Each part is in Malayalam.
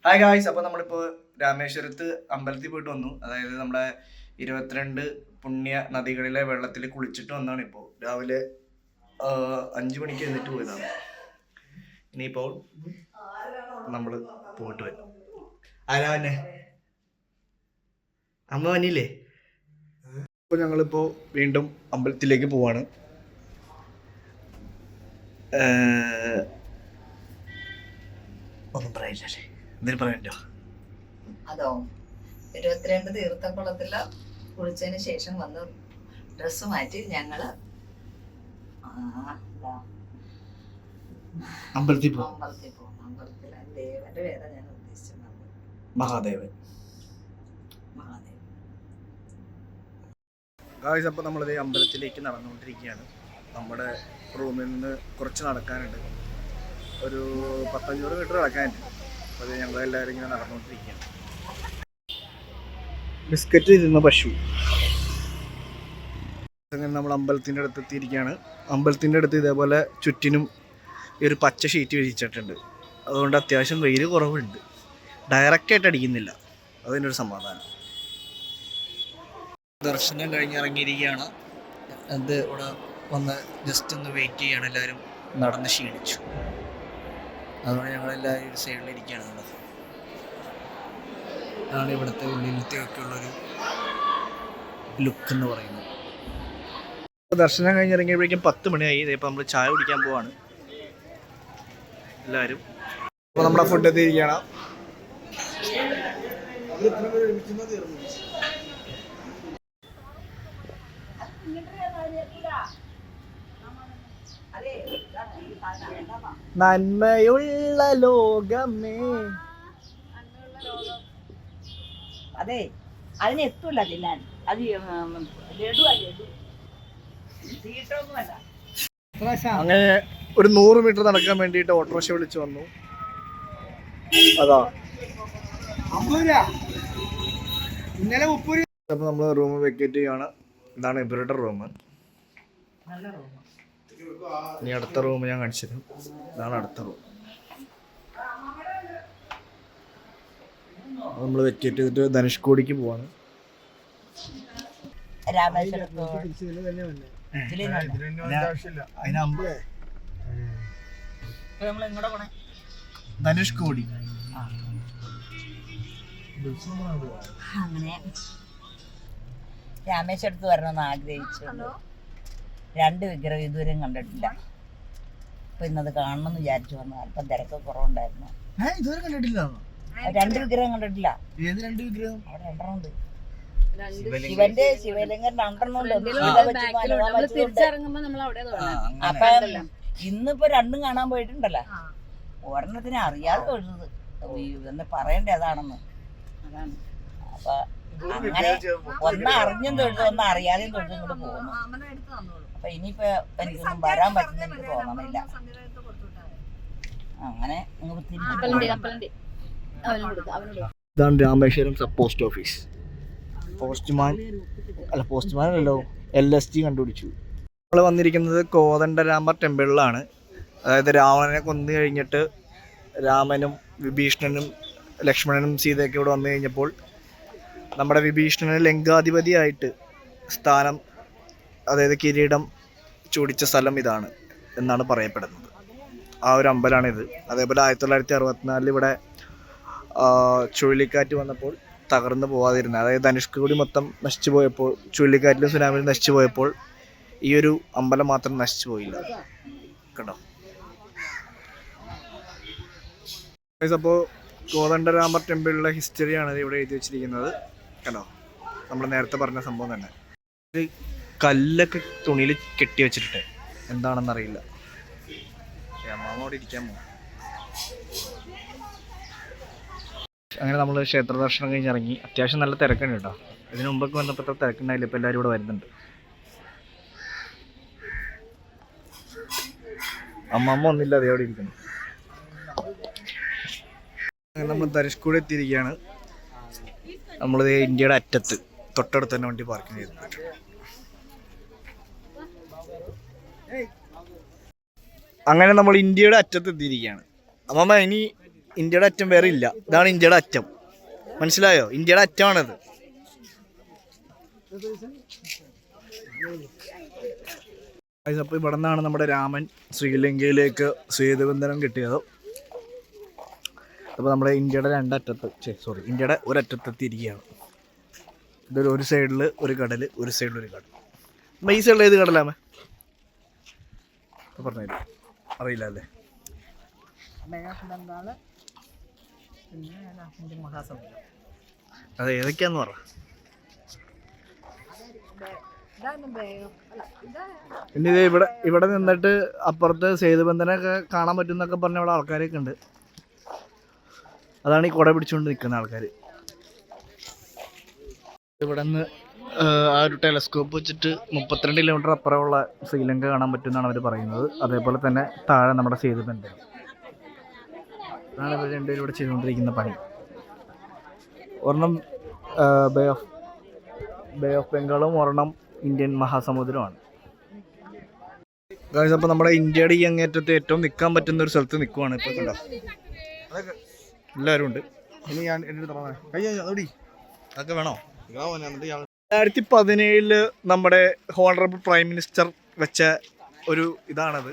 ഹായ് ഗായ്സ്, അപ്പോൾ നമ്മളിപ്പോൾ രാമേശ്വരത്ത് അമ്പലത്തിൽ പോയിട്ട് വന്നു. അതായത് നമ്മുടെ 22 പുണ്യ നദികളിലെ വെള്ളത്തിൽ കുളിച്ചിട്ട് വന്നാണ്. ഇപ്പോൾ രാവിലെ 5 മണിക്ക് എഴുന്നേറ്റ് പോയതാണ്. ഇനിയിപ്പോൾ നമ്മൾ പോയിട്ട് വരും. ആരാ വന്നെ? അമ്മ വന്നില്ലേ? അപ്പോൾ ഞങ്ങളിപ്പോൾ വീണ്ടും അമ്പലത്തിലേക്ക് പോവാണ്. ഒന്നും പറയില്ലല്ലേ? എന്തെങ്കിലും പറയണ്ടോ? അതോ 22 തീർത്ഥക്കുളത്തില് കുളിച്ചതിന് ശേഷം വന്ന് ഡ്രസ്സ് മാറ്റി ഞങ്ങള് അമ്പലത്തിൽ പോകും. അമ്പലത്തിലെ ദേവന്റെ പേരാ ഞാൻ ഉദ്ദേശിച്ചത്. മഹാദേവൻ. ഗായ്സ്, അപ്പോൾ നമ്മളിത് അമ്പലത്തിലേക്ക് നടന്നുകൊണ്ടിരിക്കുകയാണ്. നമ്മുടെ റൂമിൽ നിന്ന് കുറച്ച് നടക്കാനുണ്ട്, ഒരു 500 മീറ്റർ നടക്കാനുണ്ട്. അപ്പോൾ അത് ഞങ്ങളെല്ലാവരും ഇങ്ങനെ നടന്നുകൊണ്ടിരിക്കുകയാണ്. ബിസ്ക്കറ്റ് തിന്ന പശു. അങ്ങനെ നമ്മൾ അമ്പലത്തിൻ്റെ അടുത്ത് എത്തിയിരിക്കുകയാണ്. അമ്പലത്തിൻ്റെ അടുത്ത് ഇതേപോലെ ചുറ്റിനും ഈ ഒരു പച്ച ഷീറ്റ് വിരിച്ചിട്ടുണ്ട്. അതുകൊണ്ട് അത്യാവശ്യം വെയിൽ കുറവുണ്ട്, ഡയറക്റ്റായിട്ട് അടിക്കുന്നില്ല. അതിനൊരു സമാധാനം. ദർശനം കഴിഞ്ഞിറങ്ങിയിരിക്കുകയാണ്. അത് ഇവിടെ വന്ന് ജസ്റ്റ് ഒന്ന് വെയിറ്റ് ചെയ്യാണ്. എല്ലാവരും നടന്ന് ക്ഷീണിച്ചു, അതുകൊണ്ട് ഞങ്ങളെല്ലാവരും ഒരു സൈഡിലിരിക്കുകയാണ്. അതാണ് ഇവിടുത്തെ ഉള്ളിലത്തെയൊക്കെ ഉള്ളൊരു ലുക്ക് എന്ന് പറയുന്നത്. ദർശനം കഴിഞ്ഞിറങ്ങിയപ്പോഴേക്കും 10 മണിയായി. ഇപ്പം നമ്മൾ ചായ കുടിക്കാൻ പോവാണ് എല്ലാവരും. അപ്പോൾ നമ്മുടെ ഫുഡ് എത്തിയിരിക്കുകയാണ്. നന്മയുള്ള ലോകമേ. അതെ, അതിന് എത്തൂല തിന്നാൻ. അത് ലഡു തീട്ടൊന്നുമല്ല. അങ്ങനെ ഒരു 100 മീറ്റർ നടക്കാൻ വേണ്ടിയിട്ട് ഓട്ടോറിക്ഷ വിളിച്ചു വന്നു. അതാ അപ്പോൾ നമ്മൾ റൂം വെക്കേറ്റ് ചെയ്യാണ്. ഇതാണ് ഇവരുടെ റൂം. ഇനി അടുത്ത റൂം ഞാൻ കാണിച്ചു തരും. ഇതാണ് അടുത്ത റൂം. നമ്മൾ വെക്കേറ്റ് ചെയ്തിട്ട് ധനുഷ്കോടിക്ക് പോവാണ്. ധനുഷ്കോടി. അങ്ങനെ രാമേശ്വരത്ത് വരണമെന്ന് ആഗ്രഹിച്ചു. 2 വിഗ്രഹം ഇതുവരെയും കണ്ടിട്ടില്ല. അപ്പൊ ഇന്നത് കാണണമെന്ന് വിചാരിച്ചു വന്നു. അല്പം തിരക്ക് കുറവുണ്ടായിരുന്നു. ഇതുവരെ കണ്ടിട്ടില്ല. 2 വിഗ്രഹം കണ്ടിട്ടില്ല. ഏത് 2 വിഗ്രഹം? അവിടെ 2 ഉണ്ട്. ശിവന്റെ ശിവലിംഗം 2 ഉണ്ട്. അപ്പൊ ഇന്നിപ്പോ 2 കാണാൻ പോയിട്ടുണ്ടല്ലോ. ഒരെണ്ണത്തിന് അറിയാതെ തൊഴുന്നത് എന്ന് പറയണ്ടേ അതാണെന്ന്. അപ്പൊ അങ്ങനെ ഒന്ന് അറിഞ്ഞും തൊഴുതു, ഒന്ന് അറിയാതെയും തൊഴുതു ഇങ്ങോട്ട് പോകുന്നു. അപ്പൊ ഇനിയിപ്പോ എനിക്കൊന്നും വരാൻ പറ്റുന്ന എനിക്ക് തോന്നണില്ല. അങ്ങനെ ഇതാണ് Rameswaram sub post office. Postman അല്ലല്ലോ, LSG കണ്ടുപിടിച്ചു. നമ്മൾ വന്നിരിക്കുന്നത് കോദണ്ഡരാമർ ടെമ്പിളിലാണ്. അതായത് രാവണനെ കൊന്നു കഴിഞ്ഞിട്ട് രാമനും വിഭീഷണനും ലക്ഷ്മണനും സീതയൊക്കെ ഇവിടെ വന്നു കഴിഞ്ഞപ്പോൾ നമ്മുടെ വിഭീഷണന് ലങ്കാധിപതിയായിട്ട് സ്ഥാനം, അതായത് കിരീടം ചൂടിച്ച സ്ഥലം ഇതാണ് എന്നാണ് പറയപ്പെടുന്നത്. ആ ഒരു അമ്പലമാണിത്. അതേപോലെ 1964 ഇവിടെ ചുഴലിക്കാറ്റ് വന്നപ്പോൾ തകർന്നു പോകാതിരുന്നത്, അതായത് ധനുഷ്കോടി മൊത്തം നശിച്ചു പോയപ്പോൾ, ചുഴലിക്കാറ്റിലും സുനാമിലും നശിച്ചു പോയപ്പോൾ ഈ ഒരു അമ്പലം മാത്രം നശിച്ചു പോയില്ല. കണ്ടോ? അപ്പോൾ കോദണ്ഡരാമർ ടെമ്പിളിലെ ഹിസ്റ്ററിയാണ് ഇവിടെ എഴുതി വെച്ചിരിക്കുന്നത്. കണ്ടോ? നമ്മൾ നേരത്തെ പറഞ്ഞ സംഭവം തന്നെ. ഒരു കല്ലൊക്കെ തുണിയിൽ കെട്ടി വെച്ചിട്ട് എന്താണെന്നറിയില്ല. അമ്മാവോട് ഇരിക്കാൻ പോകും. അങ്ങനെ നമ്മൾ ക്ഷേത്ര ദർശനം കഴിഞ്ഞിറങ്ങി. അത്യാവശ്യം നല്ല തിരക്കുണ്ട് കേട്ടോ. ഇതിനു മുമ്പൊക്കെ വന്നപ്പോൾ അത്ര തിരക്കുണ്ടായില്ല. ഇപ്പോൾ എല്ലാവരും ഇവിടെ വരുന്നുണ്ട്. അമ്മമ്മ ഒന്നില്ല, അതേ അവിടെ ഇരിക്കുന്നു. അങ്ങനെ നമ്മൾ ധനുഷ്കോടി എത്തിയിരിക്കുകയാണ്. നമ്മളിത് ഇന്ത്യയുടെ അറ്റത്ത് തൊട്ടടുത്ത് തന്നെ വണ്ടി പാർക്കിംഗ് ചെയ്തിട്ടുണ്ട്. അങ്ങനെ നമ്മൾ ഇന്ത്യയുടെ അറ്റത്ത് എത്തിയിരിക്കുകയാണ്. അമ്മമ്മ, ഇനി ഇന്ത്യയുടെ അറ്റം വേറെ ഇല്ല. ഇതാണ് ഇന്ത്യയുടെ അറ്റം, മനസ്സിലായോ? ഇന്ത്യയുടെ അറ്റമാണിത്. അപ്പോൾ ഇവിടെ നിന്നാണ് നമ്മുടെ രാമൻ ശ്രീലങ്കയിലേക്ക് സേതുബന്ധനം കിട്ടിയത്. അപ്പോൾ നമ്മുടെ ഇന്ത്യയുടെ ഇന്ത്യയുടെ ഒരറ്റത്തെത്തിയിരിക്കുകയാണ്. ഇതൊരു ഒരു സൈഡിൽ ഒരു കടൽ, ഒരു സൈഡിൽ ഒരു കടൽ. ഈ സൈഡിൽ ഏത് കടലാമേ പറഞ്ഞില്ല, അറിയില്ല അല്ലേ? അതെ, ഏതൊക്കെയാന്ന് പറ. പിന്നെ ഇത് ഇവിടെ നിന്നിട്ട് അപ്പുറത്ത് സേതുബന്ധനൊക്കെ കാണാൻ പറ്റും എന്നൊക്കെ പറഞ്ഞ ഇവിടെ ആൾക്കാരൊക്കെ ഉണ്ട്. അതാണ് ഈ കുട പിടിച്ചുകൊണ്ട് നിൽക്കുന്ന ആൾക്കാർ. ഇവിടെ നിന്ന് ആ ഒരു ടെലസ്കോപ്പ് വെച്ചിട്ട് 32 കിലോമീറ്റർ അപ്പുറമുള്ള ശ്രീലങ്ക കാണാൻ പറ്റും എന്നാണ് അവർ പറയുന്നത്. അതേപോലെ തന്നെ താഴെ നമ്മുടെ സേതുബന്ധനം. അതാണ് ഇവർ രണ്ടുപേരും ഇവിടെ ചെയ്തുകൊണ്ടിരിക്കുന്ന പണി. ഒരെണ്ണം ബേ ഓഫ് ബംഗാളും ഒരെണ്ണം ഇന്ത്യൻ മഹാസമുദ്രമാണ്. അപ്പോൾ നമ്മുടെ ഇന്ത്യയുടെ ഈ അങ്ങേറ്റത്ത് ഏറ്റവും നിൽക്കാൻ പറ്റുന്ന ഒരു സ്ഥലത്ത് നിൽക്കുവാണ് ഇപ്പോൾ. കണ്ടോ, എല്ലാവരും ഉണ്ട്. ഇനി ഞാൻ അതൊക്കെ വേണോ? 2017 നമ്മുടെ ഹോണറബിൾ പ്രൈം മിനിസ്റ്റർ വെച്ച ഒരു ഇതാണത്,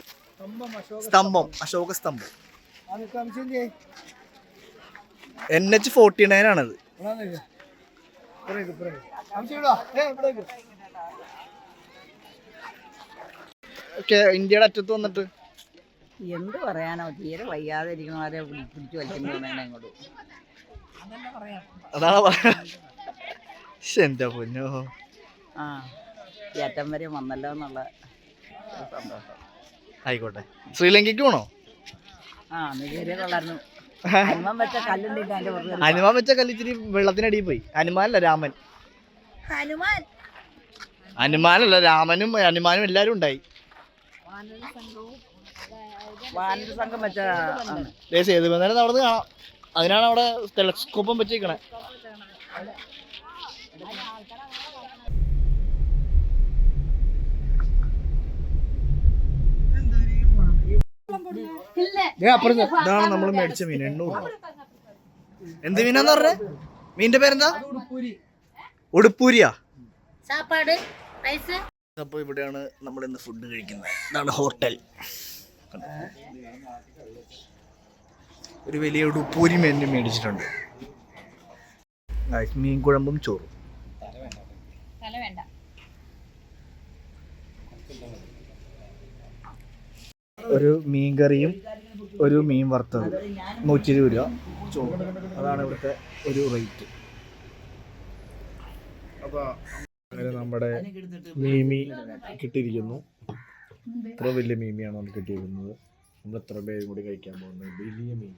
സ്തംഭം, അശോക സ്തംഭം. NH-49 ആണത്. ഇന്ത്യയുടെ അറ്റത്ത് വന്നിട്ട് എന്ത് പറയാനോ, തീരെ വയ്യാതെ ഇരിക്കണവരെ പിടിച്ചു വലിക്കുന്നതാണ് അങ്ങോട്ട്. അതാണ് പറയാ. എന്റെ പൊന്നോ, ഈ അറ്റം വരെ വന്നല്ലോ എന്നുള്ള സന്തോഷം. ആയിക്കോട്ടെ. ശ്രീലങ്കയ്ക്ക് പോണോ? കൊള്ളായിരുന്നു. ഹനുമാൻ വെച്ച കല്ലുണ്ട്. ഹനുമാൻ വെച്ച കല്ല് ഇച്ചിരി വെള്ളത്തിനടിയിൽ പോയി. ഹനുമാനല്ല രാമൻ. ഹനുമാനല്ല രാമനും ഹനുമാനും എല്ലാരും ഉണ്ടായി. സംഘം വെച്ച സേതുബന്ധനം നടന്ന് കാണാം. അതിനാണ് അവിടെ ടെലസ്കോപ്പും വെച്ചേക്കണേ. ഇതാണ് നമ്മൾ മേടിച്ച മീൻ. 800 രൂപ. എന്ത് മീനാന്ന് പറഞ്ഞേ? മീനിന്റെ പേരെന്താ? ഉടുപ്പൂരിയാ. അപ്പോൾ ഇവിടെയാണ് നമ്മൾ ഇന്ന് ഫുഡ് കഴിക്കുന്നത്. ഇതാണ് ഹോട്ടൽ. ഒരു വലിയ ഉടുപ്പൂരി മെനു മേടിച്ചിട്ടുണ്ട്. മീൻ കുഴമ്പും ചോറും. ഒരു മീൻ കറിയും ഒരു മീൻ വറുത്തത് 120 രൂപ ചോറ്. അതാണ് ഇവിടുത്തെ ഒരു റേറ്റ്. അപ്പോൾ അങ്ങനെ നമ്മുടെ മീമി കിട്ടിയിരിക്കുന്നു. ഇത്ര വലിയ മീമിയാണ് നമുക്ക് കിട്ടിയിരിക്കുന്നത്. നമ്മൾ എത്ര പേരും കൂടി കഴിക്കാൻ പോകുന്നത്. വലിയ മീമി.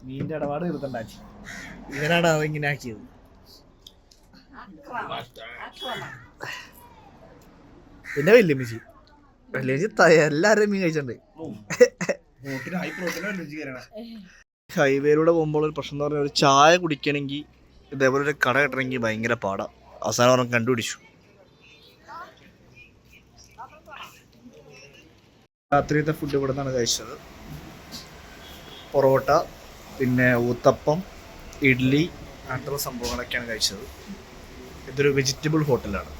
മീനിന്റെ ഇടപാട് തീർത്തണ്ടാക്കി. ഇവനാണ് അതിങ്ങനെ ആക്കിയത്. പിന്നെ വലിയ മിച്ചി എല്ലാവരും മീൻ കഴിച്ചിട്ടുണ്ട്. ഹൈവേയിലൂടെ പോകുമ്പോൾ ഒരു പ്രശ്നം എന്ന് പറഞ്ഞാൽ ഒരു ചായ കുടിക്കണമെങ്കിൽ ഇതേപോലെ ഒരു കട കിട്ടണമെങ്കിൽ ഭയങ്കര പാടാണ്. അവസാനം പറഞ്ഞ് കണ്ടുപിടിച്ചു. രാത്രിയത്തെ ഫുഡ് ഇവിടെ നിന്നാണ് കഴിച്ചത്. പൊറോട്ട, പിന്നെ ഊത്തപ്പം, ഇഡ്ഡലി, അങ്ങനത്തെ സംഭവങ്ങളൊക്കെയാണ് കഴിച്ചത്. ഇതൊരു വെജിറ്റബിൾ ഹോട്ടലാണ്.